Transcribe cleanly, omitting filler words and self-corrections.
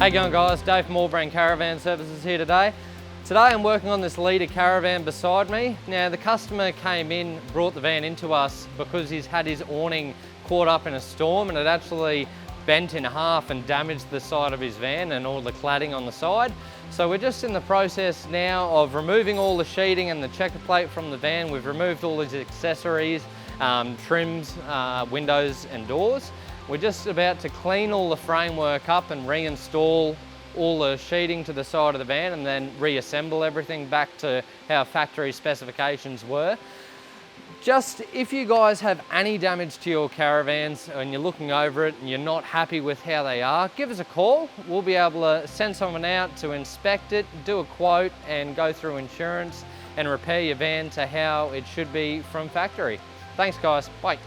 How you going, guys? Dave from AllBrand Caravan Services here today. Today I'm working on this leader caravan beside me. Now the customer came in, brought the van into us because he's had his awning caught up in a storm and it actually bent in half and damaged the side of his van and all the cladding on the side. So we're just in the process now of removing all the sheeting and the checker plate from the van. We've removed all his accessories, trims, windows and doors. We're just about to clean all the framework up and reinstall all the sheeting to the side of the van and then reassemble everything back to how factory specifications were. Just if you guys have any damage to your caravans and you're looking over it and you're not happy with how they are, give us a call. We'll be able to send someone out to inspect it, do a quote and go through insurance and repair your van to how it should be from factory. Thanks guys, bye.